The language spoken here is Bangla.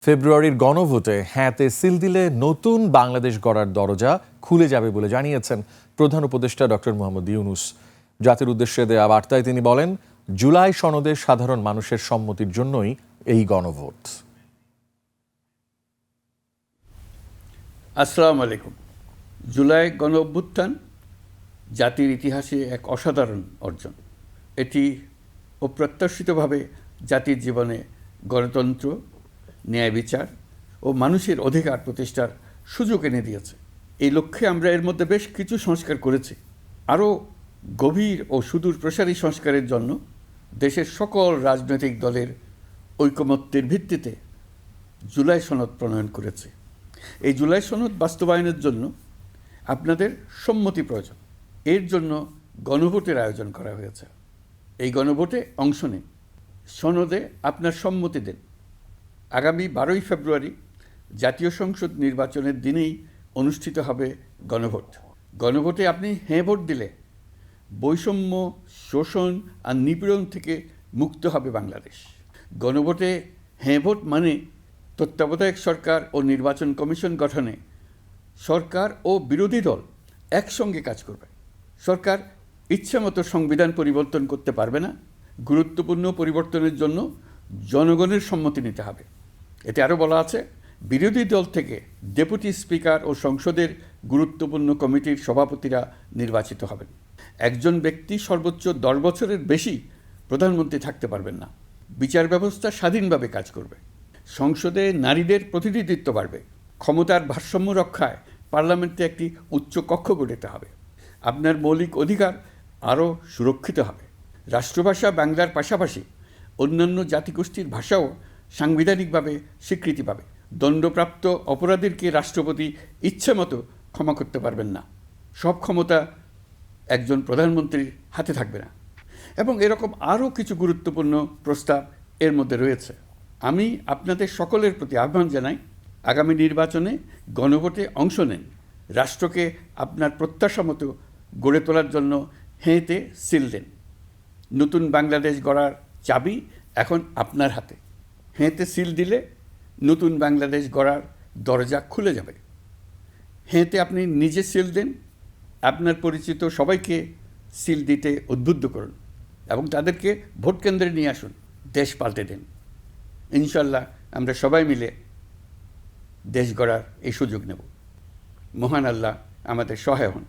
ফেব্রুয়ারির গণভোটে হ্যাঁতে সিল দিলে নতুন বাংলাদেশ গড়ার দরজা খুলে যাবে বলে জানিয়েছেন প্রধান উপদেষ্টা ডক্টর মোহাম্মদ ইউনূস। জাতির উদ্দেশ্যে দেয়া বার্তায় তিনি বলেন, জুলাই সনদে সাধারণ মানুষের সম্মতির জন্যই এই গণভোট। আসসালামু আলাইকুম। জুলাই গণ অভ্যুত্থান জাতির ইতিহাসে এক অসাধারণ অর্জন। এটি অপ্রত্যাশিতভাবে জাতির জীবনে গণতন্ত্র, ন্যায় বিচার ও মানুষের অধিকার প্রতিষ্ঠার সুযোগ এনে দিয়েছে। এই লক্ষ্যে আমরা এর মধ্যে বেশ কিছু সংস্কার করেছি। আরও গভীর ও সুদূর প্রসারী সংস্কারের জন্য দেশের সকল রাজনৈতিক দলের ঐকমত্যের ভিত্তিতে জুলাই সনদ প্রণয়ন করেছে। এই জুলাই সনদ বাস্তবায়নের জন্য আপনাদের সম্মতি প্রয়োজন। এর জন্য গণভোটের আয়োজন করা হয়েছে। এই গণভোটে অংশ নিন, সনদে আপনার সম্মতি দেন। আগামী 12ই ফেব্রুয়ারি জাতীয় সংসদ নির্বাচনের দিনেই অনুষ্ঠিত হবে গণভোট। গণভোটে আপনি হ্যাঁ ভোট দিলে বৈষম্য, শোষণ আর নিপীড়ন থেকে মুক্ত হবে বাংলাদেশ। গণভোটে হ্যাঁ ভোট মানে তত্ত্বাবধায়ক সরকার ও নির্বাচন কমিশন গঠনে সরকার ও বিরোধী দল একসঙ্গে কাজ করবে। সরকার ইচ্ছামতো সংবিধান পরিবর্তন করতে পারবে না। গুরুত্বপূর্ণ পরিবর্তনের জন্য জনগণের সম্মতি নিতে হবে। এতে আরও বলা আছে, বিরোধী দল থেকে ডেপুটি স্পিকার ও সংসদের গুরুত্বপূর্ণ কমিটির সভাপতিরা নির্বাচিত হবেন। একজন ব্যক্তি সর্বোচ্চ 10 বছরের বেশি প্রধানমন্ত্রী থাকতে পারবেন না। বিচার ব্যবস্থা স্বাধীনভাবে কাজ করবে। সংসদে নারীদের প্রতিনিধিত্ব বাড়বে। ক্ষমতার ভারসাম্য রক্ষায় পার্লামেন্টে একটি উচ্চ কক্ষ গঠিত হবে। আপনার মৌলিক অধিকার আরও সুরক্ষিত হবে। রাষ্ট্রভাষা বাংলার পাশাপাশি অন্যান্য জাতিগোষ্ঠীর ভাষাও সাংবিধানিকভাবে স্বীকৃতি পাবে। দণ্ডপ্রাপ্ত অপরাধীকে রাষ্ট্রপতি ইচ্ছামতো ক্ষমা করতে পারবেন না। সব ক্ষমতা একজন প্রধানমন্ত্রীর হাতে থাকবে না। এবং এরকম আরও কিছু গুরুত্বপূর্ণ প্রস্তাব এর মধ্যে রয়েছে। আমি আপনাদের সকলের প্রতি আহ্বান জানাই, আগামী নির্বাচনে গণভোটে অংশ নেন। রাষ্ট্রকে আপনার প্রত্যাশা মতো গড়ে তোলার জন্য হ্যাঁতে সিল দেন। নতুন বাংলাদেশ গড়ার চাবি এখন আপনার হাতে। হ্যাঁতে সিল দিলে নতুন বাংলাদেশ গড়ার দরজা খুলে যাবে। হ্যাঁতে আপনি নিজে সিল দেন, আপনার পরিচিত সবাইকে সিল দিতে উদ্বুদ্ধ করুন এবং তাদেরকে ভোট কেন্দ্রে নিয়ে আসুন। দেশ পাল্টে দেন। ইনশাল্লাহ আমরা সবাই মিলে দেশ গড়ার এই সুযোগ নেব। মহান আল্লাহ আমাদের সহায় হন।